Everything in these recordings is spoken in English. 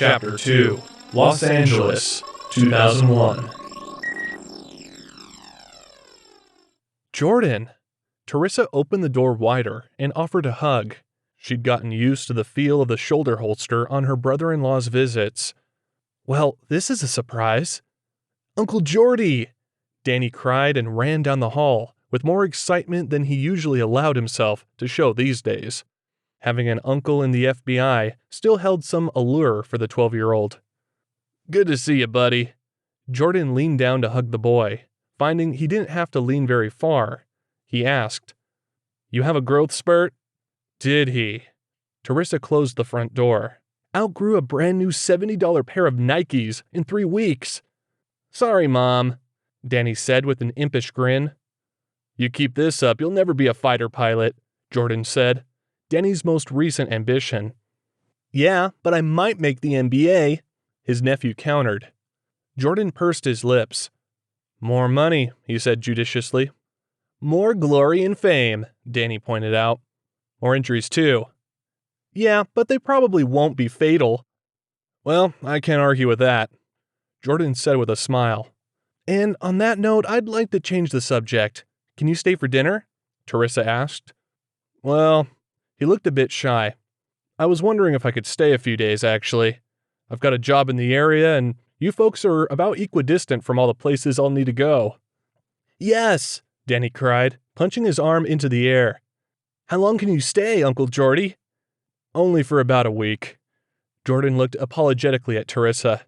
Chapter 2, Los Angeles, 2001. Jordan! Teresa opened the door wider and offered a hug. She'd gotten used to the feel of the shoulder holster on her brother-in-law's visits. Well, this is a surprise. Uncle Jordy! Danny cried and ran down the hall, with more excitement than he usually allowed himself to show these days. Having an uncle in the FBI still held some allure for the 12-year-old. Good to see you, buddy. Jordan leaned down to hug the boy. Finding he didn't have to lean very far, he asked, "You have a growth spurt?" Did he? Teresa closed the front door. Outgrew a brand new $70 pair of Nikes in 3 weeks. Sorry, Mom, Danny said with an impish grin. You keep this up, you'll never be a fighter pilot, Jordan said. Danny's most recent ambition. Yeah, but I might make the NBA, his nephew countered. Jordan pursed his lips. More money, he said judiciously. More glory and fame, Danny pointed out. More injuries too. Yeah, but they probably won't be fatal. Well, I can't argue with that, Jordan said with a smile. And on that note, I'd like to change the subject. Can you stay for dinner? Teresa asked. Well, he looked a bit shy. I was wondering if I could stay a few days, actually. I've got a job in the area, and you folks are about equidistant from all the places I'll need to go. Yes, Danny cried, punching his arm into the air. How long can you stay, Uncle Jordy? Only for about a week. Jordan looked apologetically at Teresa.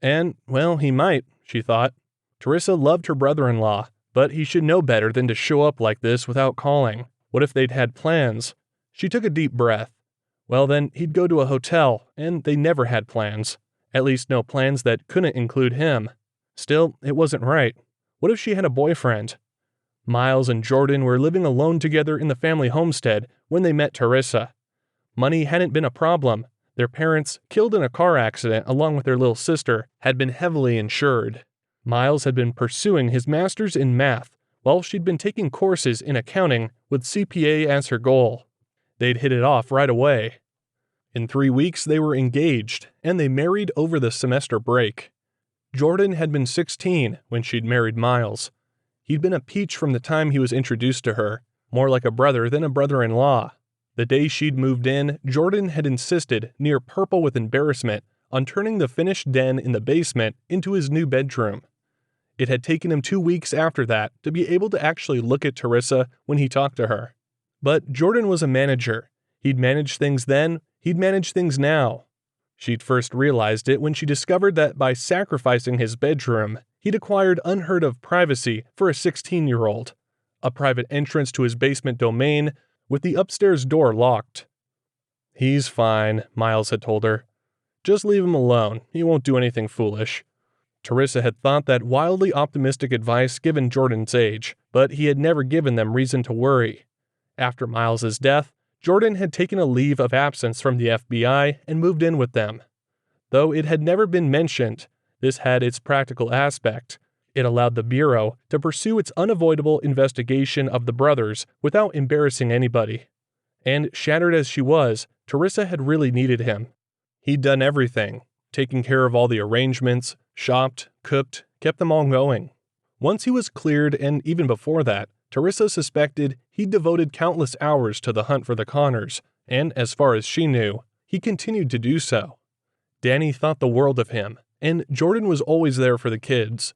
And, well, he might, she thought. Teresa loved her brother-in-law, but he should know better than to show up like this without calling. What if they'd had plans? She took a deep breath. Well then, he'd go to a hotel, and they never had plans. At least no plans that couldn't include him. Still, it wasn't right. What if she had a boyfriend? Miles and Jordan were living alone together in the family homestead when they met Teresa. Money hadn't been a problem. Their parents, killed in a car accident along with their little sister, had been heavily insured. Miles had been pursuing his master's in math, while she'd been taking courses in accounting with CPA as her goal. They'd hit it off right away. In 3 weeks, they were engaged, and they married over the semester break. Jordan had been 16 when she'd married Miles. He'd been a peach from the time he was introduced to her, more like a brother than a brother-in-law. The day she'd moved in, Jordan had insisted, near purple with embarrassment, on turning the finished den in the basement into his new bedroom. It had taken him 2 weeks after that to be able to actually look at Teresa when he talked to her. But Jordan was a manager. He'd managed things then, he'd manage things now. She'd first realized it when she discovered that by sacrificing his bedroom, he'd acquired unheard-of privacy for a 16-year-old. A private entrance to his basement domain, with the upstairs door locked. He's fine, Miles had told her. Just leave him alone, he won't do anything foolish. Teresa had thought that wildly optimistic advice given Jordan's age, but he had never given them reason to worry. After Miles's death, Jordan had taken a leave of absence from the FBI and moved in with them. Though it had never been mentioned, this had its practical aspect. It allowed the Bureau to pursue its unavoidable investigation of the brothers without embarrassing anybody. And shattered as she was, Teresa had really needed him. He'd done everything, taken care of all the arrangements, shopped, cooked, kept them all going. Once he was cleared, and even before that, Teresa suspected he'd devoted countless hours to the hunt for the Connors, and as far as she knew, he continued to do so. Danny thought the world of him, and Jordan was always there for the kids.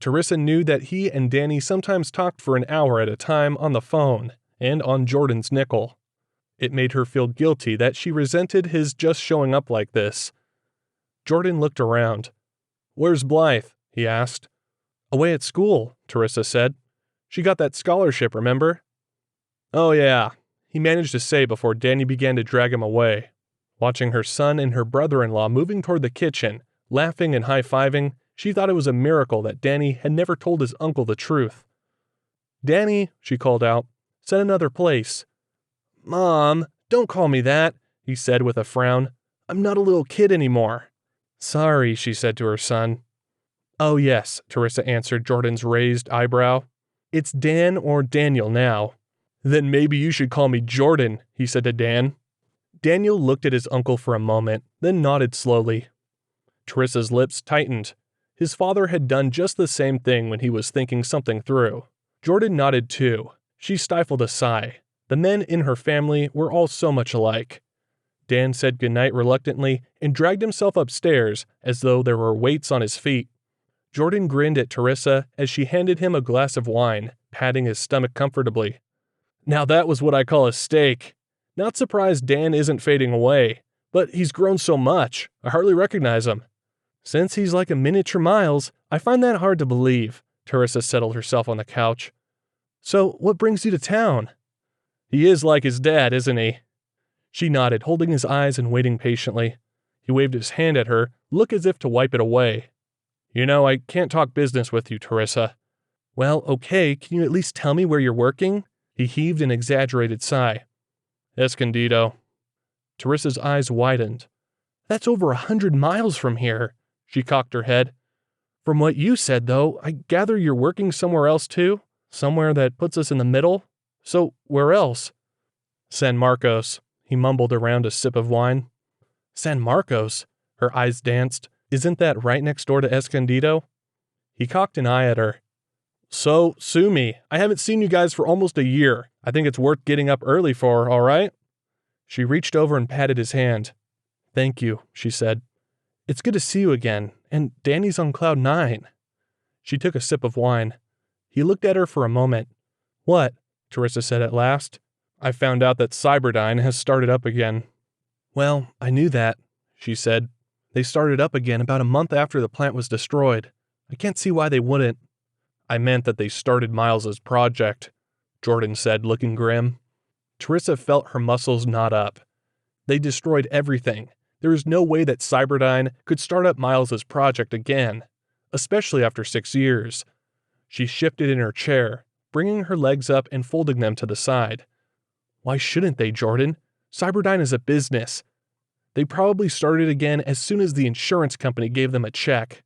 Teresa knew that he and Danny sometimes talked for an hour at a time on the phone, and on Jordan's nickel. It made her feel guilty that she resented his just showing up like this. Jordan looked around. Where's Blythe? He asked. Away at school, Teresa said. She got that scholarship, remember? Oh yeah, he managed to say before Danny began to drag him away. Watching her son and her brother-in-law moving toward the kitchen, laughing and high-fiving, she thought it was a miracle that Danny had never told his uncle the truth. Danny, she called out, set another place. Mom, don't call me that, he said with a frown. I'm not a little kid anymore. Sorry, she said to her son. Oh yes, Teresa answered Jordan's raised eyebrow. It's Dan or Daniel now. Then maybe you should call me Jordan, he said to Dan. Daniel looked at his uncle for a moment, then nodded slowly. Teresa's lips tightened. His father had done just the same thing when he was thinking something through. Jordan nodded too. She stifled a sigh. The men in her family were all so much alike. Dan said goodnight reluctantly and dragged himself upstairs as though there were weights on his feet. Jordan grinned at Teresa as she handed him a glass of wine, patting his stomach comfortably. Now that was what I call a steak. Not surprised Dan isn't fading away, but he's grown so much, I hardly recognize him. Since he's like a miniature Miles, I find that hard to believe. Teresa settled herself on the couch. So, what brings you to town? He is like his dad, isn't he? She nodded, holding his eyes and waiting patiently. He waved his hand at her, look as if to wipe it away. You know, I can't talk business with you, Teresa. Well, okay, can you at least tell me where you're working? He heaved an exaggerated sigh. Escondido. Teresa's eyes widened. That's over 100 miles from here. She cocked her head. From what you said, though, I gather you're working somewhere else too? Somewhere that puts us in the middle? So, where else? San Marcos. He mumbled around a sip of wine. San Marcos? Her eyes danced. Isn't that right next door to Escondido? He cocked an eye at her. So, sue me. I haven't seen you guys for almost a year. I think it's worth getting up early for, all right? She reached over and patted his hand. Thank you, she said. It's good to see you again, and Danny's on cloud 9. She took a sip of wine. He looked at her for a moment. What? Teresa said at last. I found out that Cyberdyne has started up again. Well, I knew that, she said. They started up again about a month after the plant was destroyed. I can't see why they wouldn't. I meant that they started Miles's project, Jordan said, looking grim. Teresa felt her muscles knot up. They destroyed everything. There is no way that Cyberdyne could start up Miles's project again, especially after 6 years. She shifted in her chair, bringing her legs up and folding them to the side. Why shouldn't they, Jordan? Cyberdyne is a business. They probably started again as soon as the insurance company gave them a check.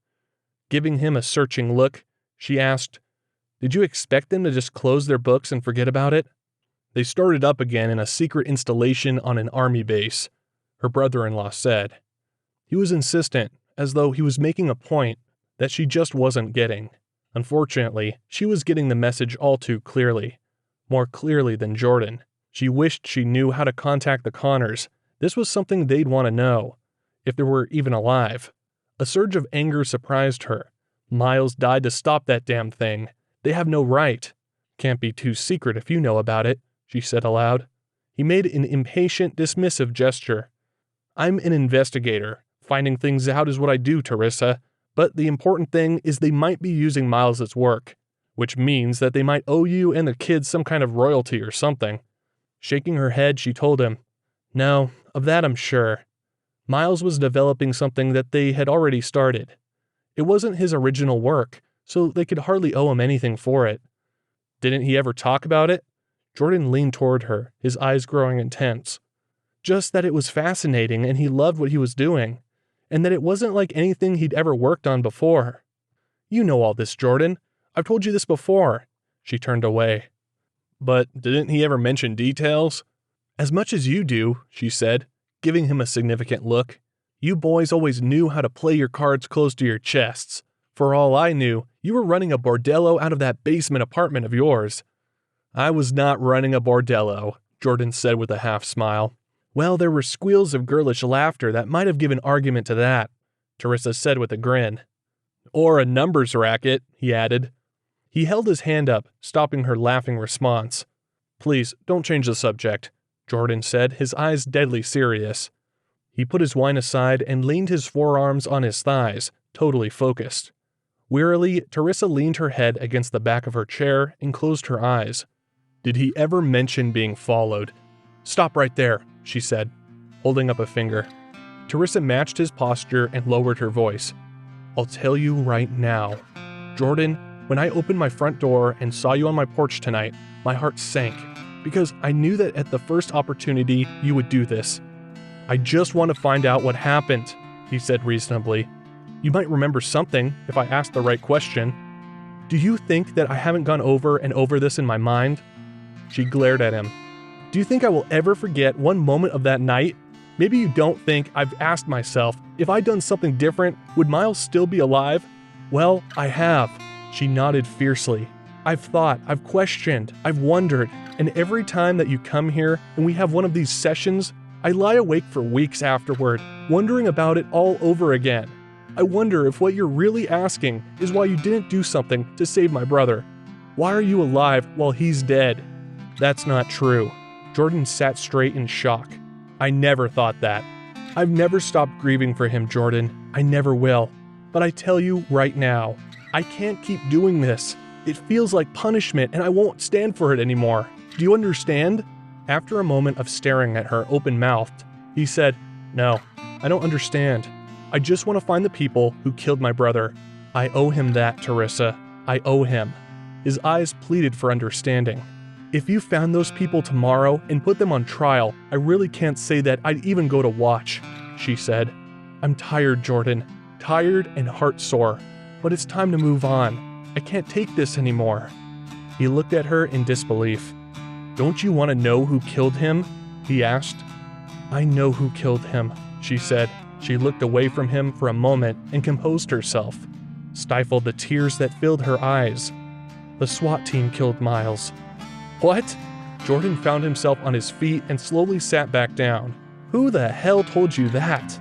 Giving him a searching look, she asked, Did you expect them to just close their books and forget about it? They started up again in a secret installation on an army base, her brother-in-law said. He was insistent, as though he was making a point that she just wasn't getting. Unfortunately, she was getting the message all too clearly. More clearly than Jordan. She wished she knew how to contact the Connors. This was something they'd want to know, if they were even alive. A surge of anger surprised her. Miles died to stop that damn thing. They have no right. Can't be too secret if you know about it, she said aloud. He made an impatient, dismissive gesture. I'm an investigator. Finding things out is what I do, Teresa. But the important thing is they might be using Miles's work, which means that they might owe you and the kids some kind of royalty or something. Shaking her head, she told him, No, of that I'm sure. Miles was developing something that they had already started. It wasn't his original work, so they could hardly owe him anything for it. Didn't he ever talk about it? Jordan leaned toward her, his eyes growing intense. Just that it was fascinating and he loved what he was doing, and that it wasn't like anything he'd ever worked on before. You know all this, Jordan. I've told you this before. She turned away. But didn't he ever mention details? As much as you do, she said, giving him a significant look. You boys always knew how to play your cards close to your chests. For all I knew, you were running a bordello out of that basement apartment of yours. I was not running a bordello, Jordan said with a half smile. Well, there were squeals of girlish laughter that might have given argument to that, Teresa said with a grin. Or a numbers racket, he added. He held his hand up, stopping her laughing response. Please, don't change the subject, Jordan said, his eyes deadly serious. He put his wine aside and leaned his forearms on his thighs, totally focused. Wearily, Teresa leaned her head against the back of her chair and closed her eyes. Did he ever mention being followed? Stop right there, she said, holding up a finger. Teresa matched his posture and lowered her voice. I'll tell you right now. Jordan, when I opened my front door and saw you on my porch tonight, my heart sank, because I knew that at the first opportunity you would do this. I just want to find out what happened, he said reasonably. You might remember something if I asked the right question. Do you think that I haven't gone over and over this in my mind? She glared at him. Do you think I will ever forget one moment of that night Maybe you don't think I've asked myself, if I'd done something different, would Miles still be alive? Well, I have. She nodded fiercely. I've thought, I've questioned, I've wondered, and every time that you come here and we have one of these sessions, I lie awake for weeks afterward, wondering about it all over again. I wonder if what you're really asking is why you didn't do something to save my brother. Why are you alive while he's dead? That's not true. Jordan sat straight in shock. I never thought that. I've never stopped grieving for him, Jordan. I never will. But I tell you right now, I can't keep doing this. It feels like punishment and I won't stand for it anymore. Do you understand? After a moment of staring at her open-mouthed, he said, No, I don't understand. I just want to find the people who killed my brother. I owe him that, Teresa. I owe him. His eyes pleaded for understanding. If you found those people tomorrow and put them on trial, I really can't say that I'd even go to watch, she said. I'm tired, Jordan. Tired and heartsore. But it's time to move on. I can't take this anymore. He looked at her in disbelief. Don't you want to know who killed him? He asked. I know who killed him, she said. She looked away from him for a moment and composed herself, stifled the tears that filled her eyes. The SWAT team killed Miles. What? Jordan found himself on his feet and slowly sat back down. Who the hell told you that?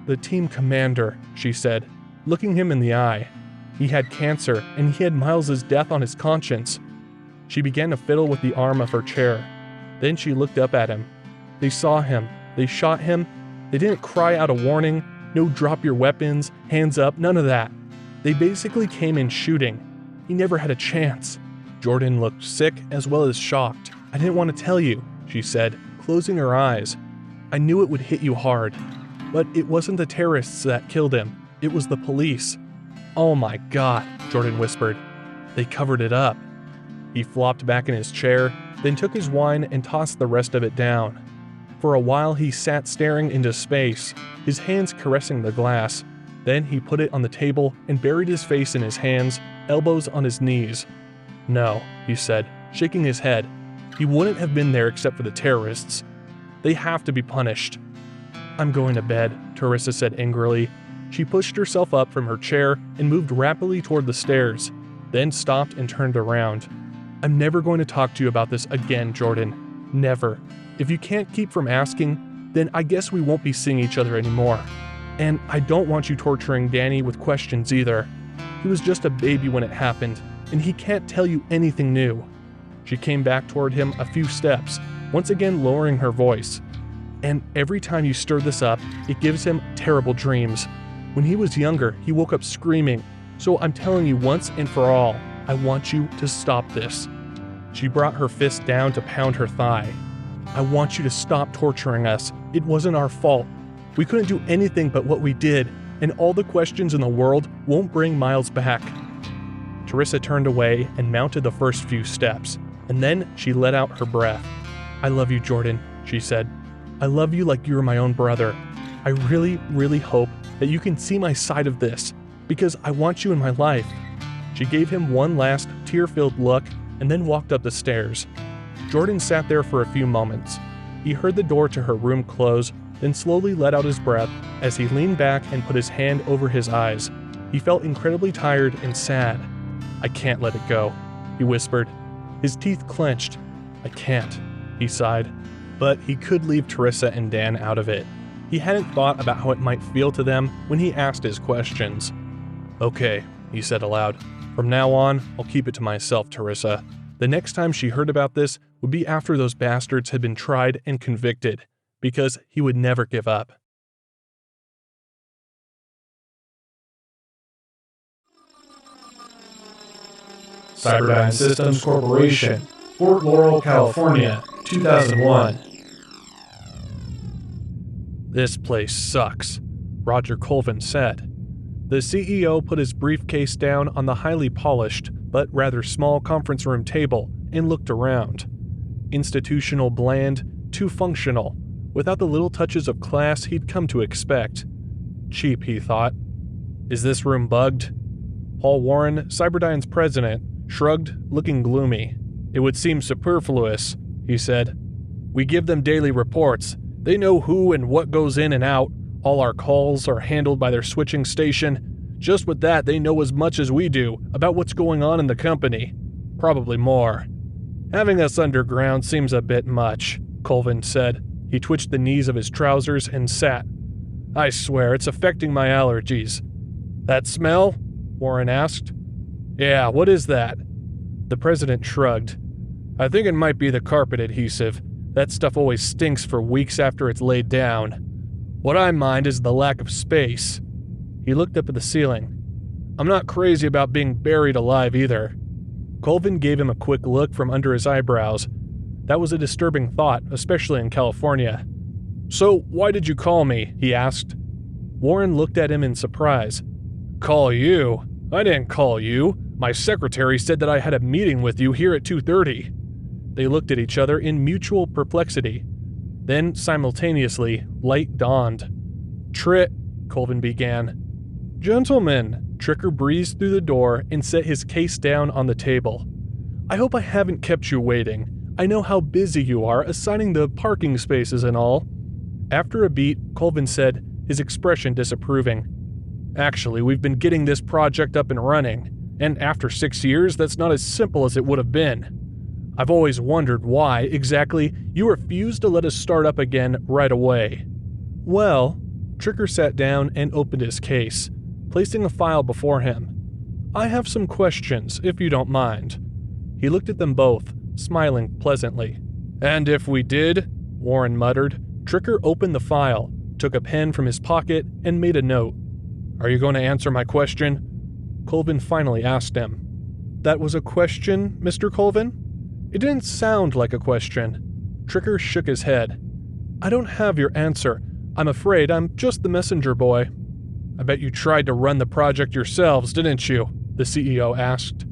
The team commander, she said, looking him in the eye. He had cancer and he had Miles's death on his conscience. She began to fiddle with the arm of her chair. Then she looked up at him. They saw him. They shot him. They didn't cry out a warning. No drop your weapons, hands up, none of that. They basically came in shooting. He never had a chance. Jordan looked sick as well as shocked. I didn't want to tell you, she said, closing her eyes. I knew it would hit you hard. But it wasn't the terrorists that killed him. It was the police. Oh my God, Jordan whispered. They covered it up. He flopped back in his chair, then took his wine and tossed the rest of it down. For a while he sat staring into space, his hands caressing the glass. Then he put it on the table and buried his face in his hands, elbows on his knees. No, he said, shaking his head. He wouldn't have been there except for the terrorists. They have to be punished. I'm going to bed, Teresa said angrily. She pushed herself up from her chair and moved rapidly toward the stairs, then stopped and turned around. I'm never going to talk to you about this again, Jordan. Never. If you can't keep from asking, then I guess we won't be seeing each other anymore. And I don't want you torturing Danny with questions either. He was just a baby when it happened, and he can't tell you anything new. She came back toward him a few steps, once again lowering her voice. And every time you stir this up, it gives him terrible dreams. When he was younger, he woke up screaming. So I'm telling you once and for all, I want you to stop this. She brought her fist down to pound her thigh. I want you to stop torturing us. It wasn't our fault. We couldn't do anything but what we did, and all the questions in the world won't bring Miles back. Teresa turned away and mounted the first few steps, and then she let out her breath. I love you, Jordan, she said. I love you like you're my own brother. I really, really hope that you can see my side of this, because I want you in my life. She gave him one last tear-filled look and then walked up the stairs. Jordan sat there for a few moments. He heard the door to her room close, then slowly let out his breath as he leaned back and put his hand over his eyes. He felt incredibly tired and sad. I can't let it go, he whispered. His teeth clenched. I can't, he sighed. But he could leave Teresa and Dan out of it. He hadn't thought about how it might feel to them when he asked his questions. Okay, he said aloud. From now on, I'll keep it to myself, Teresa. The next time she heard about this would be after those bastards had been tried and convicted, because he would never give up. Cyberdyne Systems Corporation, Fort Laurel, California, 2001. This place sucks, Roger Colvin said. The CEO put his briefcase down on the highly polished but rather small conference room table and looked around. Institutional, bland, too functional, without the little touches of class he'd come to expect. Cheap, he thought. Is this room bugged? Paul Warren, Cyberdyne's president, shrugged, looking gloomy. It would seem superfluous, he said. We give them daily reports. They know who and what goes in and out. All our calls are handled by their switching station. Just with that, they know as much as we do about what's going on in the company. Probably more. Having us underground seems a bit much, Colvin said. He twitched the knees of his trousers and sat. I swear, it's affecting my allergies. That smell? Warren asked. Yeah, what is that? The president shrugged. I think it might be the carpet adhesive. That stuff always stinks for weeks after it's laid down. What I mind is the lack of space. He looked up at the ceiling. I'm not crazy about being buried alive either. Colvin gave him a quick look from under his eyebrows. That was a disturbing thought, especially in California. So, why did you call me? He asked. Warren looked at him in surprise. Call you? I didn't call you. My secretary said that I had a meeting with you here at 2:30. They looked at each other in mutual perplexity. Then, simultaneously, light dawned. Colvin began. Gentlemen, Tricker breezed through the door and set his case down on the table. I hope I haven't kept you waiting. I know how busy you are assigning the parking spaces and all. After a beat, Colvin said, his expression disapproving. Actually, we've been getting this project up and running, and after 6 years, that's not as simple as it would have been. I've always wondered why, exactly, you refused to let us start up again right away. Well, Tricker sat down and opened his case, placing a file before him. I have some questions, if you don't mind. He looked at them both, smiling pleasantly. And if we did, Warren muttered. Tricker opened the file, took a pen from his pocket, and made a note. Are you going to answer my question? Colvin finally asked him. That was a question, Mr. Colvin? It didn't sound like a question. Tricker shook his head. I don't have your answer. I'm afraid I'm just the messenger boy. I bet you tried to run the project yourselves, didn't you? The CEO asked.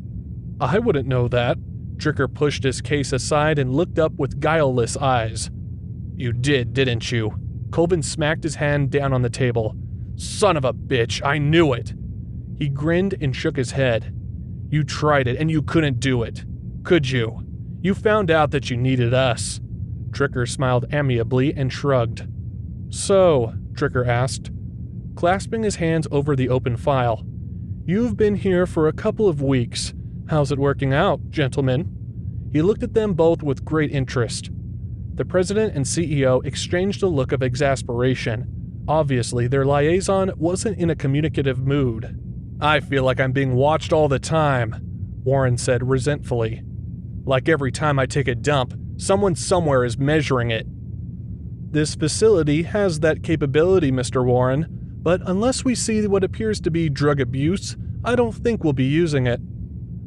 I wouldn't know that. Tricker pushed his case aside and looked up with guileless eyes. You did, didn't you? Colvin smacked his hand down on the table. Son of a bitch, I knew it. He grinned and shook his head. You tried it and you couldn't do it. Could you? You found out that you needed us. Tricker smiled amiably and shrugged. So, Tricker asked, clasping his hands over the open file. You've been here for a couple of weeks. How's it working out, gentlemen? He looked at them both with great interest. The president and CEO exchanged a look of exasperation. Obviously, their liaison wasn't in a communicative mood. I feel like I'm being watched all the time, Warren said resentfully. Like every time I take a dump, someone somewhere is measuring it. This facility has that capability, Mr. Warren, but unless we see what appears to be drug abuse, I don't think we'll be using it.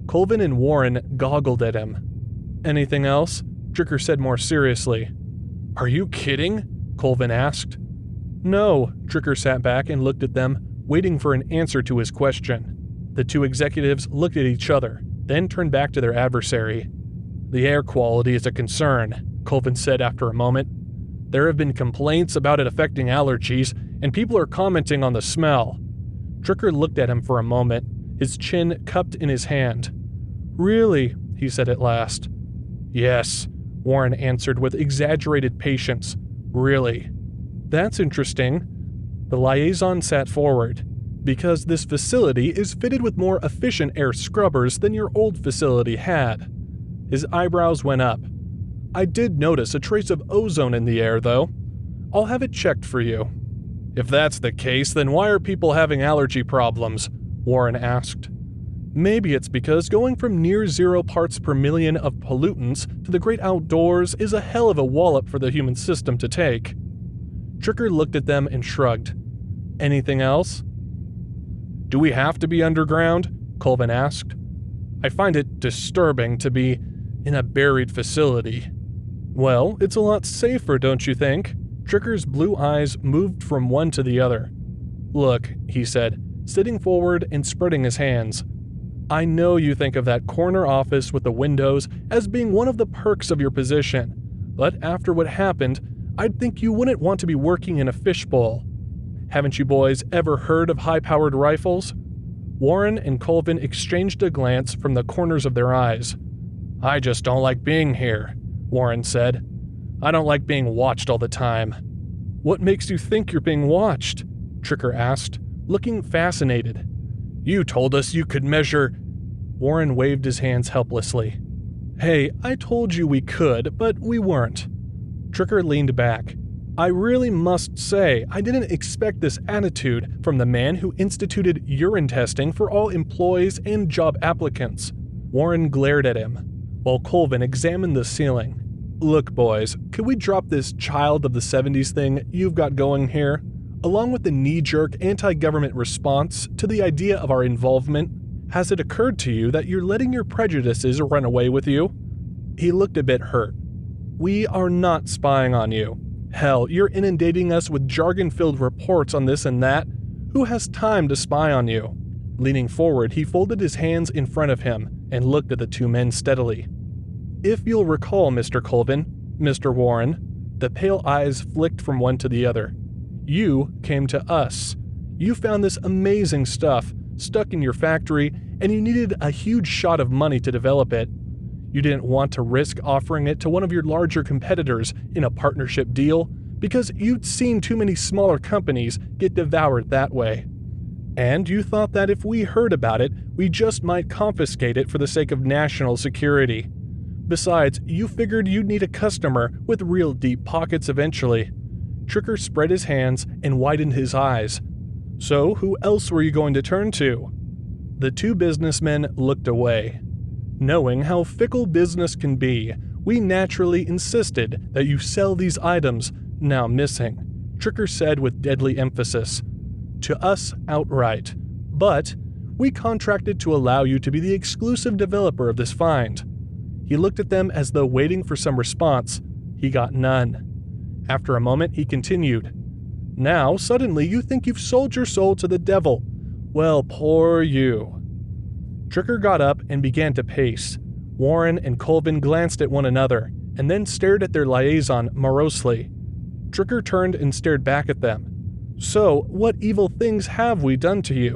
Colvin and Warren goggled at him. Anything else? Tricker said more seriously. Are you kidding? Colvin asked. No, Tricker sat back and looked at them, waiting for an answer to his question. The two executives looked at each other, then turned back to their adversary. The air quality is a concern, Colvin said after a moment. There have been complaints about it affecting allergies, and people are commenting on the smell. Tricker looked at him for a moment, his chin cupped in his hand. Really? He said at last. Yes, Warren answered with exaggerated patience. Really. That's interesting. The liaison sat forward. Because this facility is fitted with more efficient air scrubbers than your old facility had. His eyebrows went up. I did notice a trace of ozone in the air, though. I'll have it checked for you. If that's the case, then why are people having allergy problems? Warren asked. Maybe it's because going from near 0 parts per million of pollutants to the great outdoors is a hell of a wallop for the human system to take. Tricker looked at them and shrugged. Anything else? Do we have to be underground? Colvin asked. I find it disturbing to be in a buried facility. Well, it's a lot safer, don't you think? Tricker's blue eyes moved from one to the other. Look, he said, sitting forward and spreading his hands. I know you think of that corner office with the windows as being one of the perks of your position, but after what happened, I'd think you wouldn't want to be working in a fishbowl. Haven't you boys ever heard of high-powered rifles? Warren and Colvin exchanged a glance from the corners of their eyes. I just don't like being here, Warren said. I don't like being watched all the time. What makes you think you're being watched? Tricker asked, looking fascinated. You told us you could measure... Warren waved his hands helplessly. Hey, I told you we could, but we weren't. Tricker leaned back. I really must say, I didn't expect this attitude from the man who instituted urine testing for all employees and job applicants. Warren glared at him, while Colvin examined the ceiling. Look, boys, could we drop this child of the 70s thing you've got going here, along with the knee-jerk anti-government response to the idea of our involvement? Has it occurred to you that you're letting your prejudices run away with you? He looked a bit hurt. We are not spying on you. Hell, you're inundating us with jargon-filled reports on this and that. Who has time to spy on you? Leaning forward, he folded his hands in front of him and looked at the two men steadily. If you'll recall, Mr. Colvin, Mr. Warren, the pale eyes flicked from one to the other. You came to us. You found this amazing stuff stuck in your factory, and you needed a huge shot of money to develop it. You didn't want to risk offering it to one of your larger competitors in a partnership deal because you'd seen too many smaller companies get devoured that way. And you thought that if we heard about it, we just might confiscate it for the sake of national security. Besides, you figured you'd need a customer with real deep pockets eventually. Tricker spread his hands and widened his eyes. So who else were you going to turn to? The two businessmen looked away. Knowing how fickle business can be, we naturally insisted that you sell these items, now missing, Tricker said with deadly emphasis. To us outright. But we contracted to allow you to be the exclusive developer of this find. He looked at them as though waiting for some response. He got none. After a moment, he continued. Now, suddenly, you think you've sold your soul to the devil. Well, poor you. Tricker got up and began to pace. Warren and Colvin glanced at one another, and then stared at their liaison morosely. Tricker turned and stared back at them. So, what evil things have we done to you?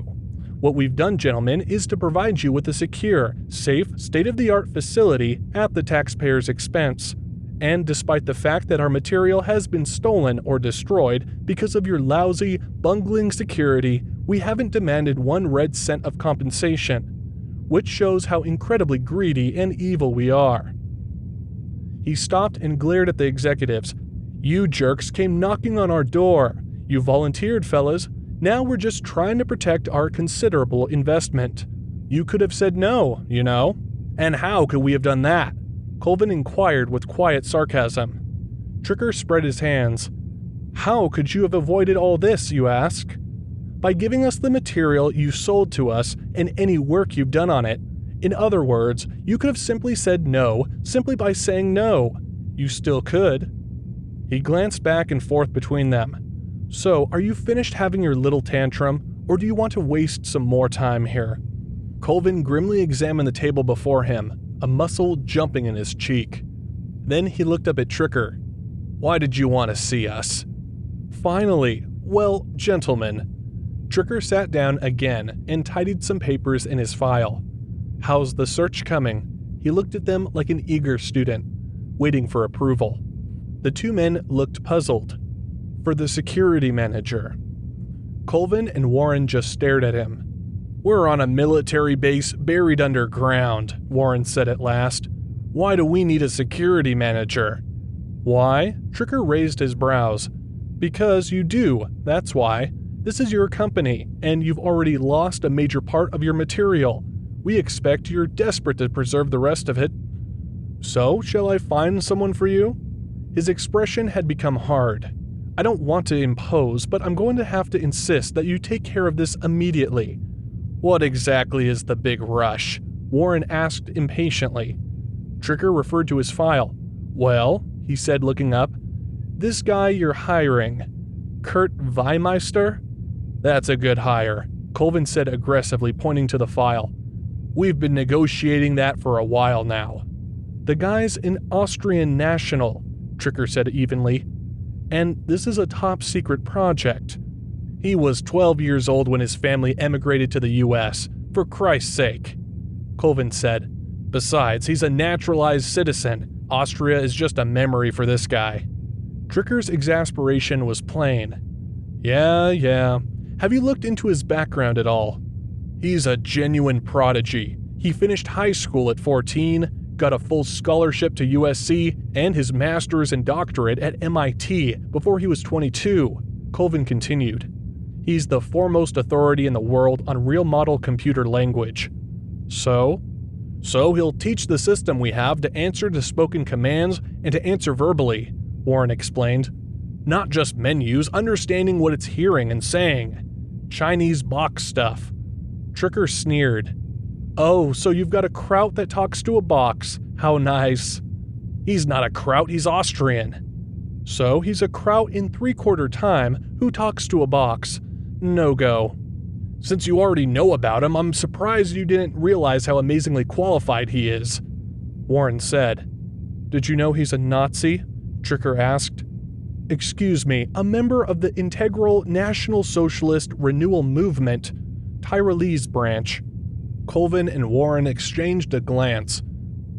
What we've done, gentlemen, is to provide you with a secure, safe, state-of-the-art facility at the taxpayer's expense. And despite the fact that our material has been stolen or destroyed because of your lousy, bungling security, we haven't demanded 1 red cent of compensation, which shows how incredibly greedy and evil we are. He stopped and glared at the executives. You jerks came knocking on our door. You volunteered, fellas. Now we're just trying to protect our considerable investment. You could have said no, you know. And how could we have done that? Colvin inquired with quiet sarcasm. Tricker spread his hands. How could you have avoided all this, you ask? By giving us the material you sold to us and any work you've done on it. In other words, you could have simply said no, simply by saying no. You still could. He glanced back and forth between them. So, are you finished having your little tantrum, or do you want to waste some more time here? Colvin grimly examined the table before him, a muscle jumping in his cheek. Then he looked up at Tricker. Why did you want to see us? Finally, well, gentlemen. Tricker sat down again and tidied some papers in his file. How's the search coming? He looked at them like an eager student, waiting for approval. The two men looked puzzled. For the security manager. Colvin and Warren just stared at him. We're on a military base buried underground, Warren said at last. Why do we need a security manager? Why? Tricker raised his brows. Because you do, that's why. This is your company, and you've already lost a major part of your material. We expect you're desperate to preserve the rest of it. So, shall I find someone for you? His expression had become hard. I don't want to impose, but I'm going to have to insist that you take care of this immediately. What exactly is the big rush? Warren asked impatiently. Tricker referred to his file. Well, he said looking up, this guy you're hiring, Kurt Weimeister? That's a good hire, Colvin said aggressively, pointing to the file. We've been negotiating that for a while now. The guy's an Austrian national, Tricker said evenly. And this is a top-secret project. He was 12 years old when his family emigrated to the US, for Christ's sake, Colvin said. Besides, he's a naturalized citizen. Austria is just a memory for this guy. Tricker's exasperation was plain. Yeah. Have you looked into his background at all? He's a genuine prodigy. He finished high school at 14, got a full scholarship to USC, and his master's and doctorate at MIT before he was 22, Colvin continued. He's the foremost authority in the world on real model computer language. So he'll teach the system we have to answer to spoken commands and to answer verbally, Warren explained. Not just menus, understanding what it's hearing and saying. Chinese box stuff. Tricker sneered. Oh, so you've got a kraut that talks to a box. How nice. He's not a kraut, he's Austrian. So he's a kraut in 3/4 time who talks to a box. No go. Since you already know about him, I'm surprised you didn't realize how amazingly qualified he is, Warren said. Did you know he's a Nazi? Tricker asked. Excuse me, a member of the Integral National Socialist Renewal Movement, Tyrolese branch. Colvin and Warren exchanged a glance.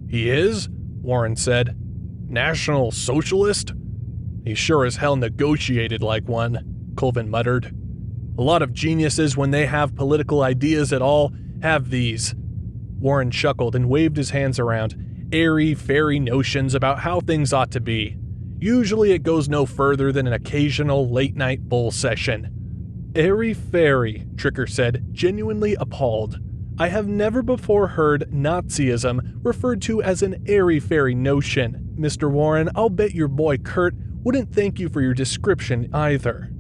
He is? Warren said. National Socialist? He sure as hell negotiated like one, Colvin muttered. A lot of geniuses, when they have political ideas at all, have these. Warren chuckled and waved his hands around, airy-fairy notions about how things ought to be. Usually it goes no further than an occasional late-night bull session. Airy-fairy, Tricker said, genuinely appalled. I have never before heard Nazism referred to as an airy-fairy notion. Mr. Warren, I'll bet your boy Kurt wouldn't thank you for your description either.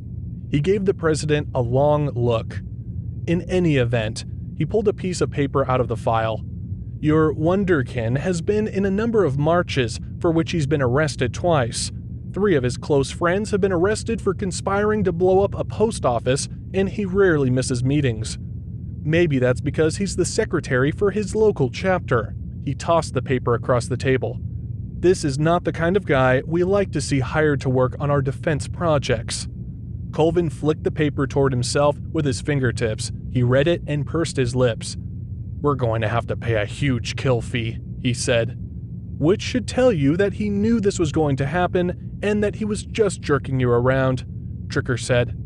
He gave the president a long look. In any event, he pulled a piece of paper out of the file. Your wonderkin has been in a number of marches for which he's been arrested twice. 3 of his close friends have been arrested for conspiring to blow up a post office, and he rarely misses meetings. Maybe that's because he's the secretary for his local chapter. He tossed the paper across the table. This is not the kind of guy we like to see hired to work on our defense projects. Colvin flicked the paper toward himself with his fingertips. He read it and pursed his lips. We're going to have to pay a huge kill fee, he said. Which should tell you that he knew this was going to happen and that he was just jerking you around, Tricker said.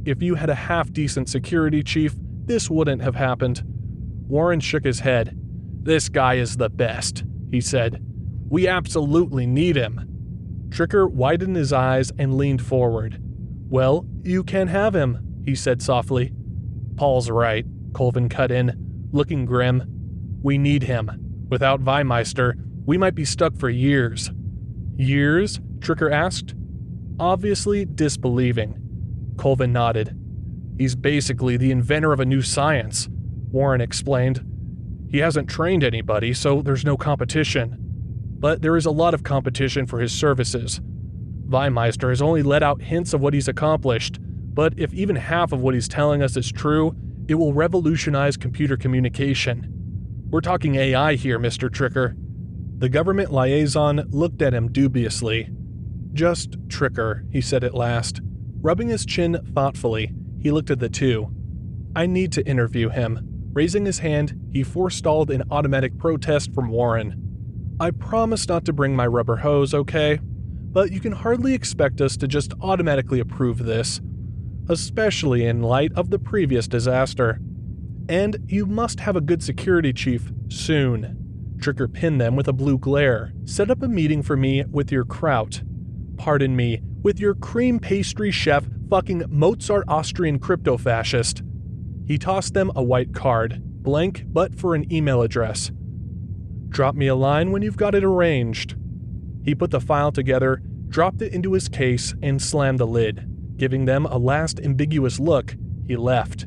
If you had a half-decent security chief, this wouldn't have happened. Warren shook his head. This guy is the best, he said. We absolutely need him. Tricker widened his eyes and leaned forward. Well, you can have him, he said softly. Paul's right, Colvin cut in, looking grim. We need him. Without Weimeister, we might be stuck for years. Years? Tricker asked. Obviously disbelieving. Colvin nodded. He's basically the inventor of a new science, Warren explained. He hasn't trained anybody, so there's no competition. But there is a lot of competition for his services. Weimeister has only let out hints of what he's accomplished, but if even half of what he's telling us is true, it will revolutionize computer communication. We're talking AI here, Mr. Tricker. The government liaison looked at him dubiously. Just Tricker, he said at last. Rubbing his chin thoughtfully, he looked at the two. I need to interview him. Raising his hand, he forestalled an automatic protest from Warren. I promise not to bring my rubber hose, okay? But you can hardly expect us to just automatically approve this, especially in light of the previous disaster. And you must have a good security chief soon. Tricker pinned them with a blue glare. Set up a meeting for me with your kraut. Pardon me, with your cream pastry chef fucking Mozart Austrian crypto-fascist. He tossed them a white card, blank but for an email address. Drop me a line when you've got it arranged. He put the file together, dropped it into his case, and slammed the lid. Giving them a last ambiguous look, he left.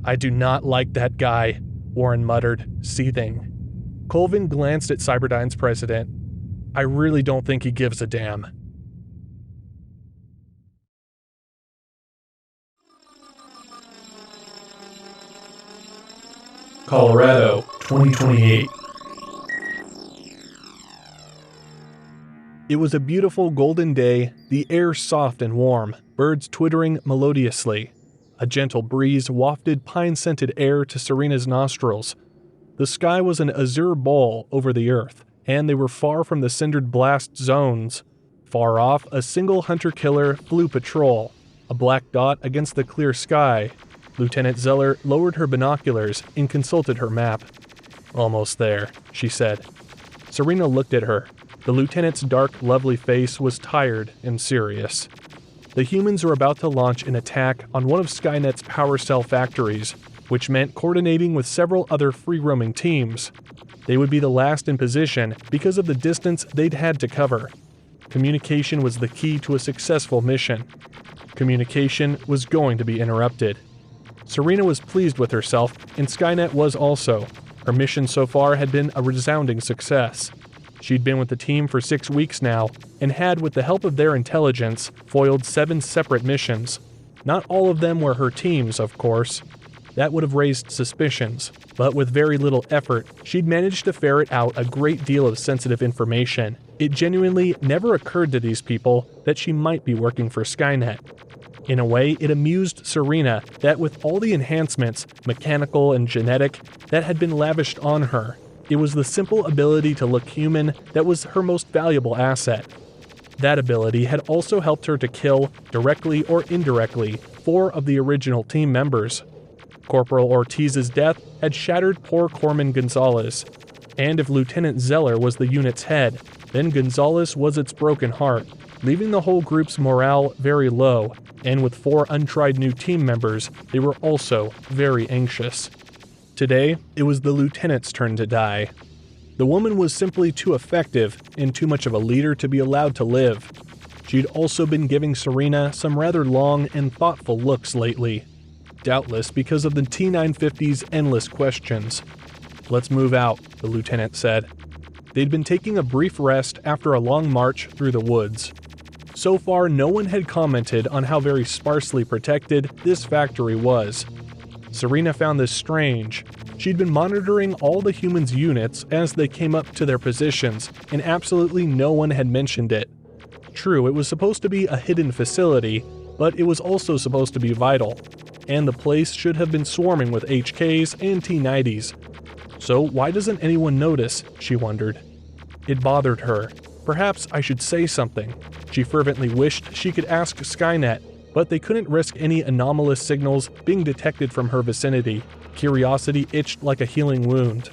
I do not like that guy, Warren muttered, seething. Colvin glanced at Cyberdyne's president. I really don't think he gives a damn. Colorado, 2028. It was a beautiful golden day, the air soft and warm, birds twittering melodiously. A gentle breeze wafted pine-scented air to Serena's nostrils. The sky was an azure bowl over the earth, and they were far from the cindered blast zones. Far off, a single hunter-killer flew patrol, a black dot against the clear sky. Lieutenant Zeller lowered her binoculars and consulted her map. "Almost there," she said. Serena looked at her. The lieutenant's dark, lovely face was tired and serious. The humans were about to launch an attack on one of Skynet's power cell factories, which meant coordinating with several other free-roaming teams. They would be the last in position because of the distance they'd had to cover. Communication was the key to a successful mission. Communication was going to be interrupted. Serena was pleased with herself, and Skynet was also. Her mission so far had been a resounding success. She'd been with the team for 6 weeks now, and had, with the help of their intelligence, foiled 7 separate missions. Not all of them were her team's, of course. That would have raised suspicions, but with very little effort, she'd managed to ferret out a great deal of sensitive information. It genuinely never occurred to these people that she might be working for Skynet. In a way, it amused Serena that with all the enhancements, mechanical and genetic, that had been lavished on her, it was the simple ability to look human that was her most valuable asset. That ability had also helped her to kill, directly or indirectly, 4 of the original team members. Corporal Ortiz's death had shattered poor Corman Gonzalez, and if Lieutenant Zeller was the unit's head, then Gonzalez was its broken heart, leaving the whole group's morale very low, and with 4 untried new team members, they were also very anxious. Today, it was the lieutenant's turn to die. The woman was simply too effective and too much of a leader to be allowed to live. She'd also been giving Serena some rather long and thoughtful looks lately, doubtless because of the T-950's endless questions. "Let's move out," the lieutenant said. They'd been taking a brief rest after a long march through the woods. So far, no one had commented on how very sparsely protected this factory was. Serena found this strange. She'd been monitoring all the humans' units as they came up to their positions, and absolutely no one had mentioned it. True, it was supposed to be a hidden facility, but it was also supposed to be vital, and the place should have been swarming with HKs and T-90s. So why doesn't anyone notice, she wondered. It bothered her. Perhaps I should say something. She fervently wished she could ask Skynet, but they couldn't risk any anomalous signals being detected from her vicinity. Curiosity itched like a healing wound.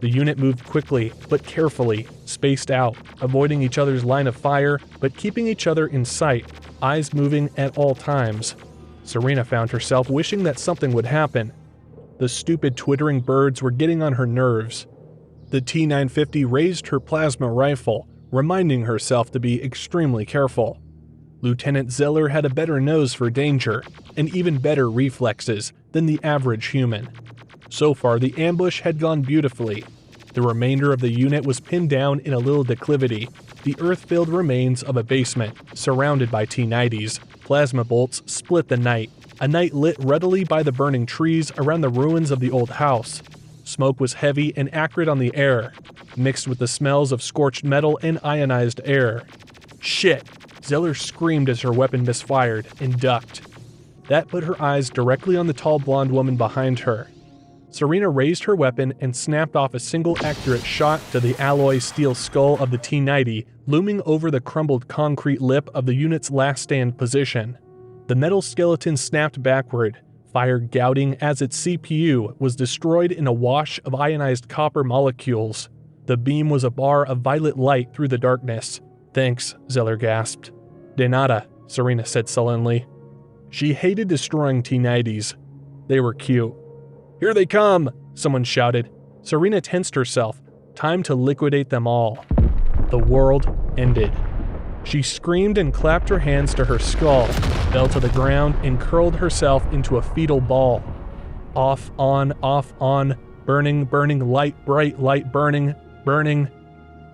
The unit moved quickly, but carefully, spaced out, avoiding each other's line of fire, but keeping each other in sight, eyes moving at all times. Serena found herself wishing that something would happen. The stupid twittering birds were getting on her nerves. The T-950 raised her plasma rifle, reminding herself to be extremely careful. Lieutenant Zeller had a better nose for danger, and even better reflexes than the average human. So far, the ambush had gone beautifully. The remainder of the unit was pinned down in a little declivity, the earth-filled remains of a basement, surrounded by T-90s. Plasma bolts split the night, a night lit readily by the burning trees around the ruins of the old house. Smoke was heavy and acrid on the air, mixed with the smells of scorched metal and ionized air. "Shit!" Zeller screamed as her weapon misfired and ducked. That put her eyes directly on the tall blonde woman behind her. Serena raised her weapon and snapped off a single accurate shot to the alloy steel skull of the T-90 looming over the crumbled concrete lip of the unit's last stand position. The metal skeleton snapped backward, fire gouting as its CPU was destroyed in a wash of ionized copper molecules. The beam was a bar of violet light through the darkness. "Thanks," Zeller gasped. "De nada," Serena said sullenly. She hated destroying T-90s. They were cute. "Here they come!" someone shouted. Serena tensed herself. Time to liquidate them all. The world ended. She screamed and clapped her hands to her skull, fell to the ground, and curled herself into a fetal ball. Off, on, burning, burning, light, bright light, burning, burning.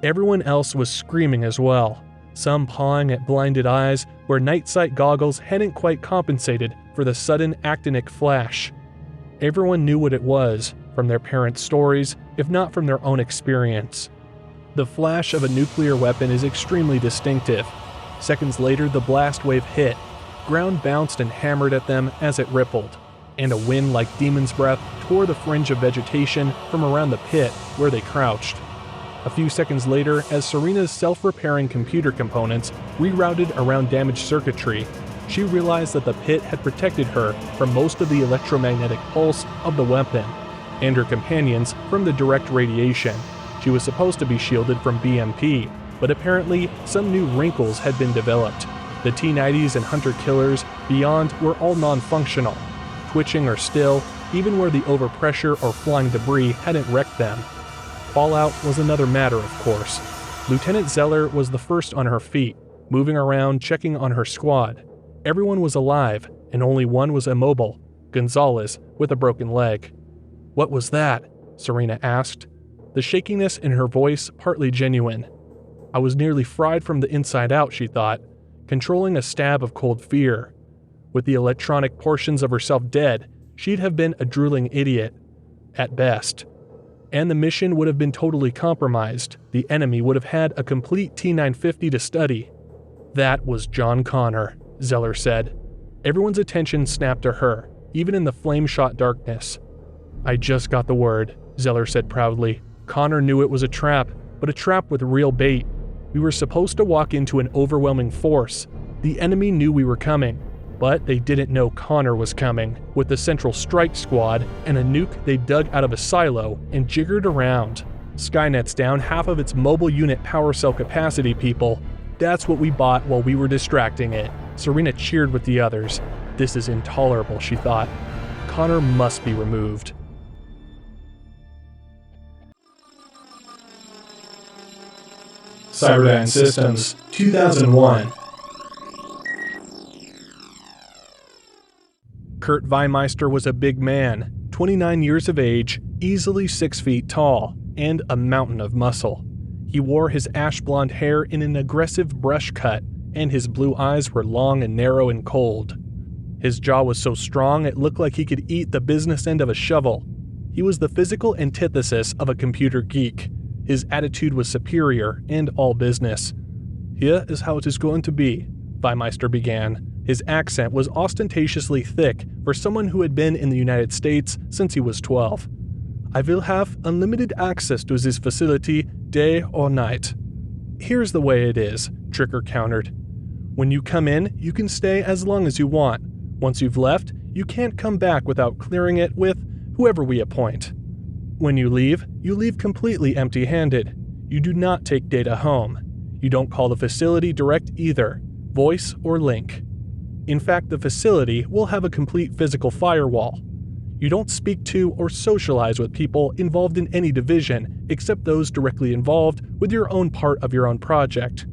Everyone else was screaming as well, some pawing at blinded eyes where night sight goggles hadn't quite compensated for the sudden actinic flash. Everyone knew what it was, from their parents' stories, if not from their own experience. The flash of a nuclear weapon is extremely distinctive. Seconds later, the blast wave hit. Ground bounced and hammered at them as it rippled, and a wind like demon's breath tore the fringe of vegetation from around the pit where they crouched. A few seconds later, as Serena's self-repairing computer components rerouted around damaged circuitry, she realized that the pit had protected her from most of the electromagnetic pulse of the weapon, and her companions from the direct radiation. She was supposed to be shielded from BMP, but apparently some new wrinkles had been developed. The T-90s and hunter-killers beyond were all non-functional, twitching or still, even where the overpressure or flying debris hadn't wrecked them. Fallout was another matter, of course. Lieutenant Zeller was the first on her feet, moving around checking on her squad. Everyone was alive, and only one was immobile, Gonzalez, with a broken leg. "What was that?" Serena asked, the shakiness in her voice partly genuine. I was nearly fried from the inside out, she thought, controlling a stab of cold fear. With the electronic portions of herself dead, she'd have been a drooling idiot, at best. And the mission would have been totally compromised. The enemy would have had a complete T-950 to study. "That was John Connor," Zeller said. Everyone's attention snapped to her, even in the flame-shot darkness. "I just got the word," Zeller said proudly. "Connor knew it was a trap, but a trap with real bait. We were supposed to walk into an overwhelming force. The enemy knew we were coming, but they didn't know Connor was coming, with the Central Strike Squad and a nuke they dug out of a silo and jiggered around. Skynet's down half of its mobile unit power cell capacity, people. That's what we bought while we were distracting it." Serena cheered with the others. This is intolerable, she thought. Connor must be removed. Cyberdyne Systems, 2001. Kurt Weimeister was a big man, 29 years of age, easily 6 feet tall, and a mountain of muscle. He wore his ash blonde hair in an aggressive brush cut, and his blue eyes were long and narrow and cold. His jaw was so strong it looked like he could eat the business end of a shovel. He was the physical antithesis of a computer geek. His attitude was superior and all business. "Here is how it is going to be," Weimeister began. His accent was ostentatiously thick for someone who had been in the United States since he was 12. "I will have unlimited access to this facility, day or night." "Here's the way it is," Tricker countered. "When you come in, you can stay as long as you want. Once you've left, you can't come back without clearing it with whoever we appoint. When you leave completely empty-handed. You do not take data home. You don't call the facility direct either, voice or link. In fact, the facility will have a complete physical firewall. You don't speak to or socialize with people involved in any division except those directly involved with your own part of your own project."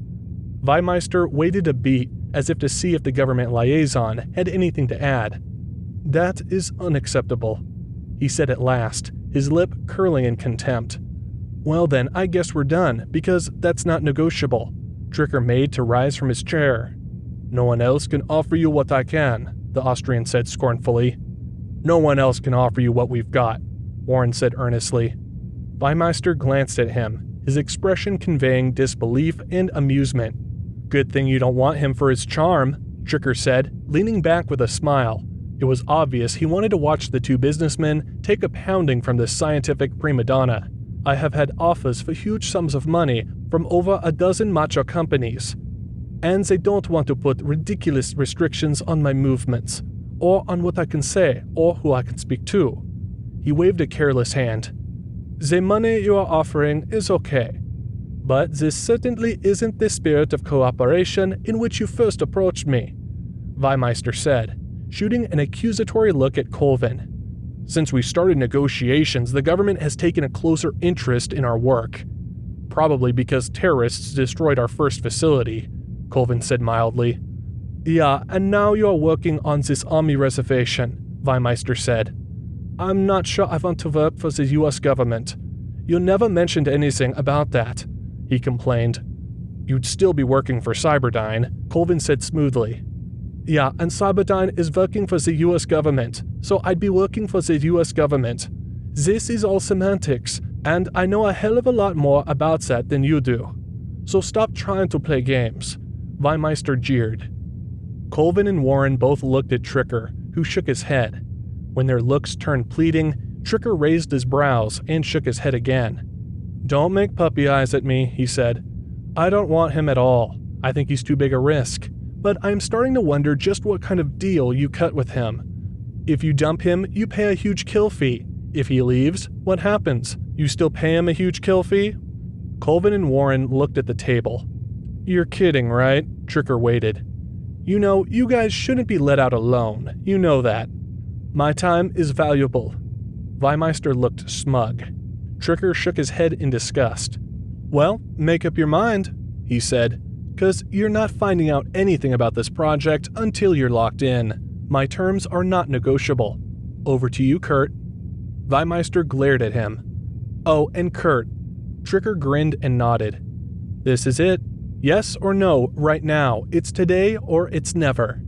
Weimeister waited a beat as if to see if the government liaison had anything to add. "That is unacceptable," he said at last, his lip curling in contempt. "Well then, I guess we're done, because that's not negotiable." Tricker made to rise from his chair. "No one else can offer you what I can," the Austrian said scornfully. "No one else can offer you what we've got," Warren said earnestly. Weimeister glanced at him, his expression conveying disbelief and amusement. "Good thing you don't want him for his charm," Tricker said, leaning back with a smile. It was obvious he wanted to watch the two businessmen take a pounding from this scientific prima donna. "I have had offers for huge sums of money from over a dozen macho companies, and they don't want to put ridiculous restrictions on my movements, or on what I can say, or who I can speak to." He waved a careless hand. "The money you are offering is okay, but this certainly isn't the spirit of cooperation in which you first approached me," Weimeister said, shooting an accusatory look at Colvin. "Since we started negotiations, the government has taken a closer interest in our work. Probably because terrorists destroyed our first facility," Colvin said mildly. "Yeah, and now you are working on this army reservation," Weimeister said. "I'm not sure I want to work for the US government. You never mentioned anything about that," he complained. "You'd still be working for Cyberdyne," Colvin said smoothly. "Yeah, and Cyberdyne is working for the US government, so I'd be working for the US government. This is all semantics, and I know a hell of a lot more about that than you do. So stop trying to play games," Weimeister jeered. Colvin and Warren both looked at Tricker, who shook his head. When their looks turned pleading, Tricker raised his brows and shook his head again. "Don't make puppy eyes at me," he said. "I don't want him at all. I think he's too big a risk. But I'm starting to wonder just what kind of deal you cut with him. If you dump him, you pay a huge kill fee. If he leaves, what happens? You still pay him a huge kill fee?" Colvin and Warren looked at the table. "You're kidding, right?" Tricker waited. "You know, you guys shouldn't be let out alone. You know that. My time is valuable." Weimeister looked smug. Tricker shook his head in disgust. "Well, make up your mind," he said, "'cause you're not finding out anything about this project until you're locked in. My terms are not negotiable. Over to you, Kurt." Weimeister glared at him. "Oh, and Kurt." Tricker grinned and nodded. "This is it. Yes or no, right now. It's today or it's never."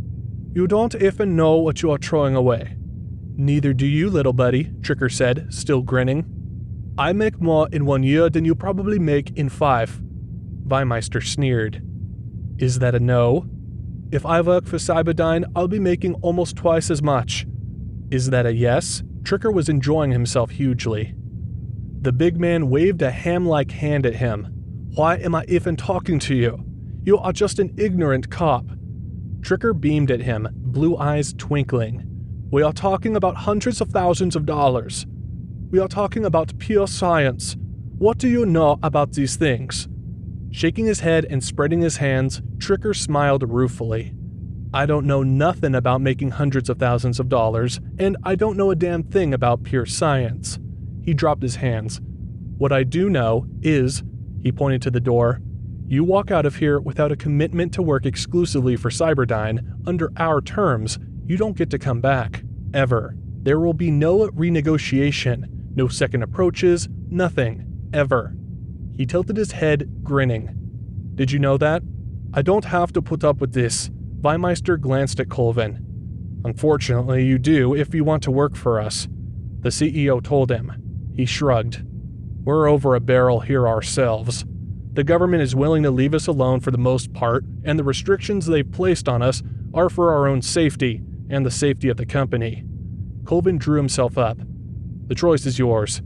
"You don't even know what you are throwing away." "Neither do you, little buddy," Tricker said, still grinning. "I make more in 1 year than you probably make in 5. Weimeister sneered. "Is that a no?" "If I work for Cyberdyne, I'll be making almost twice as much." "Is that a yes?" Tricker was enjoying himself hugely. The big man waved a ham-like hand at him. "Why am I even talking to you? You are just an ignorant cop." Tricker beamed at him, blue eyes twinkling. "We are talking about hundreds of thousands of dollars. We are talking about pure science. What do you know about these things?" Shaking his head and spreading his hands, Tricker smiled ruefully. "I don't know nothing about making hundreds of thousands of dollars, and I don't know a damn thing about pure science." He dropped his hands. "What I do know is," he pointed to the door, "you walk out of here without a commitment to work exclusively for Cyberdyne under our terms, you don't get to come back. Ever. There will be no renegotiation, no second approaches, nothing. Ever." He tilted his head, grinning. "Did you know that?" "I don't have to put up with this." Weimeister glanced at Colvin. "Unfortunately, you do if you want to work for us," the CEO told him. He shrugged. "We're over a barrel here ourselves. The government is willing to leave us alone for the most part, and the restrictions they've placed on us are for our own safety and the safety of the company." Colvin drew himself up. "The choice is yours."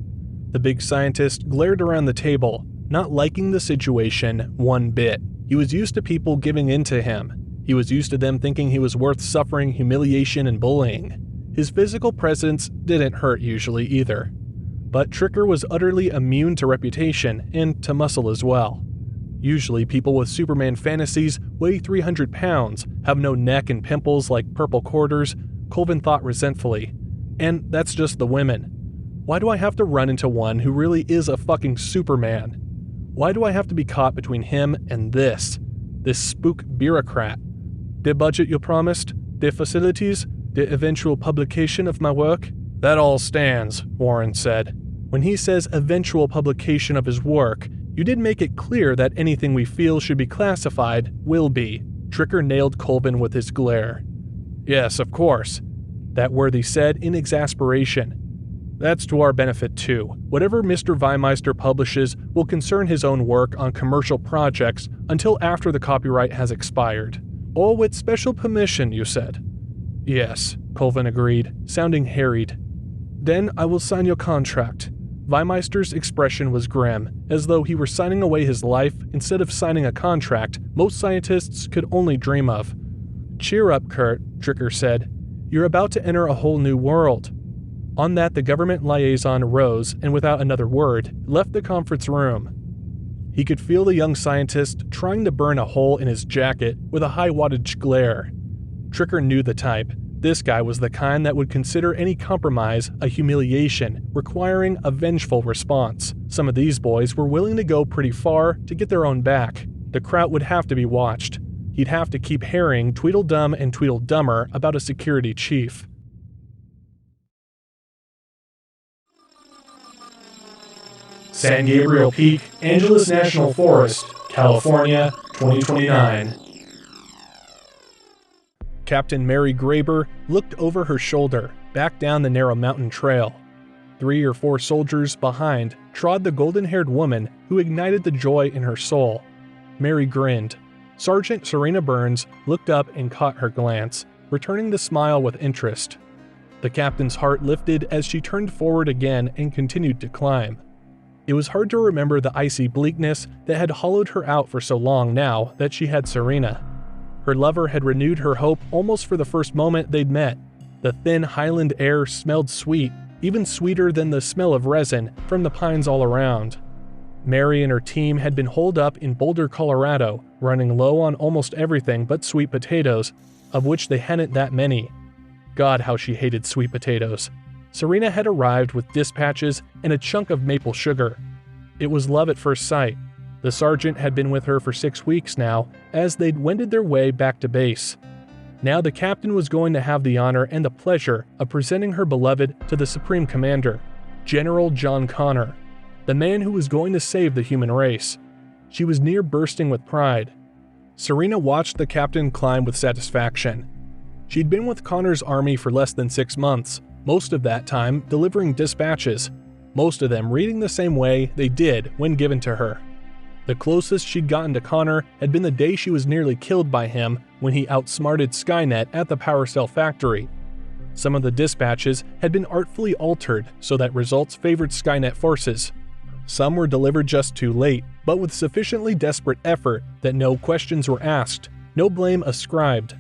The big scientist glared around the table, not liking the situation one bit. He was used to people giving in to him. He was used to them thinking he was worth suffering humiliation and bullying. His physical presence didn't hurt usually either. But Tricker was utterly immune to reputation and to muscle as well. Usually people with Superman fantasies weigh 300 pounds, have no neck and pimples like purple quarters, Colvin thought resentfully. And that's just the women. Why do I have to run into one who really is a fucking Superman? Why do I have to be caught between him and this spook bureaucrat? The budget you promised? The facilities? The eventual publication of my work? That all stands, Warren said. When he says eventual publication of his work, you did make it clear that anything we feel should be classified will be. Tricker nailed Colvin with his glare. Yes, of course, that worthy said in exasperation. That's to our benefit too. Whatever Mr. Weimeister publishes will concern his own work on commercial projects until after the copyright has expired. All with special permission, you said. Yes, Colvin agreed, sounding harried. Then I will sign your contract. Weimeister's expression was grim, as though he were signing away his life instead of signing a contract most scientists could only dream of. Cheer up, Kurt, Tricker said. You're about to enter a whole new world. On that, the government liaison rose and without another word, left the conference room. He could feel the young scientist trying to burn a hole in his jacket with a high-wattage glare. Tricker knew the type. This guy was the kind that would consider any compromise a humiliation, requiring a vengeful response. Some of these boys were willing to go pretty far to get their own back. The crowd would have to be watched. He'd have to keep harrying Tweedledum and Tweedledummer about a security chief. San Gabriel Peak, Angeles National Forest, California, 2029. Captain Mary Graber looked over her shoulder, back down the narrow mountain trail. 3 or 4 soldiers behind trod the golden-haired woman who ignited the joy in her soul. Mary grinned. Sergeant Serena Burns looked up and caught her glance, returning the smile with interest. The captain's heart lifted as she turned forward again and continued to climb. It was hard to remember the icy bleakness that had hollowed her out for so long now that she had Serena. Her lover had renewed her hope almost for the first moment they'd met. The thin highland air smelled sweet, even sweeter than the smell of resin from the pines all around. Mary and her team had been holed up in Boulder, Colorado, running low on almost everything but sweet potatoes, of which they hadn't that many. God, how she hated sweet potatoes. Serena had arrived with dispatches and a chunk of maple sugar. It was love at first sight. The sergeant had been with her for 6 weeks now, as they'd wended their way back to base. Now the captain was going to have the honor and the pleasure of presenting her beloved to the Supreme Commander, General John Connor, the man who was going to save the human race. She was near bursting with pride. Serena watched the captain climb with satisfaction. She'd been with Connor's army for less than 6 months, most of that time delivering dispatches, most of them reading the same way they did when given to her. The closest she'd gotten to Connor had been the day she was nearly killed by him when he outsmarted Skynet at the power cell factory. Some of the dispatches had been artfully altered so that results favored Skynet forces. Some were delivered just too late, but with sufficiently desperate effort that no questions were asked, no blame ascribed.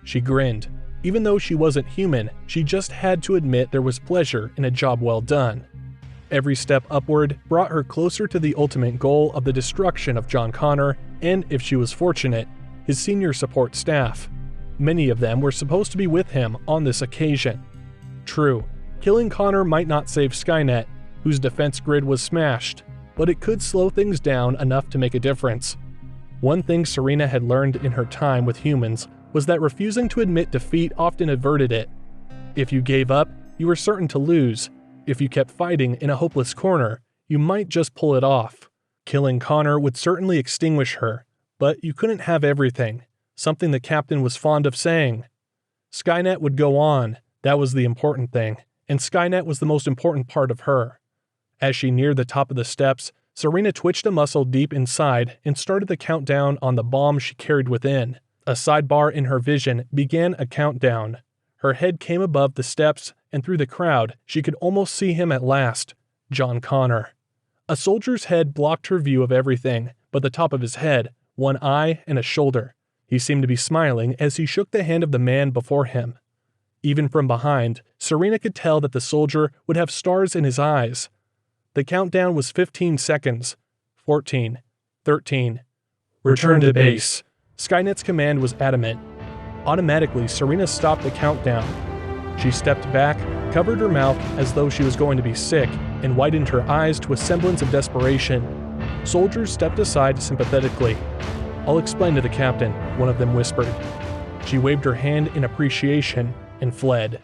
She grinned. Even though she wasn't human, she just had to admit there was pleasure in a job well done. Every step upward brought her closer to the ultimate goal of the destruction of John Connor and, if she was fortunate, his senior support staff. Many of them were supposed to be with him on this occasion. True, killing Connor might not save Skynet, whose defense grid was smashed, but it could slow things down enough to make a difference. One thing Serena had learned in her time with humans was that refusing to admit defeat often averted it. If you gave up, you were certain to lose. If you kept fighting in a hopeless corner, you might just pull it off. Killing Connor would certainly extinguish her, but you couldn't have everything, something the captain was fond of saying. Skynet would go on, that was the important thing, and Skynet was the most important part of her. As she neared the top of the steps, Serena twitched a muscle deep inside and started the countdown on the bomb she carried within. A sidebar in her vision began a countdown. Her head came above the steps, and through the crowd, she could almost see him at last, John Connor. A soldier's head blocked her view of everything but the top of his head, one eye, and a shoulder. He seemed to be smiling as he shook the hand of the man before him. Even from behind, Serena could tell that the soldier would have stars in his eyes. The countdown was 15 seconds. 14. 13. Return to base. Skynet's command was adamant. Automatically, Serena stopped the countdown. She stepped back, covered her mouth as though she was going to be sick, and widened her eyes to a semblance of desperation. Soldiers stepped aside sympathetically. "I'll explain to the captain," one of them whispered. She waved her hand in appreciation and fled.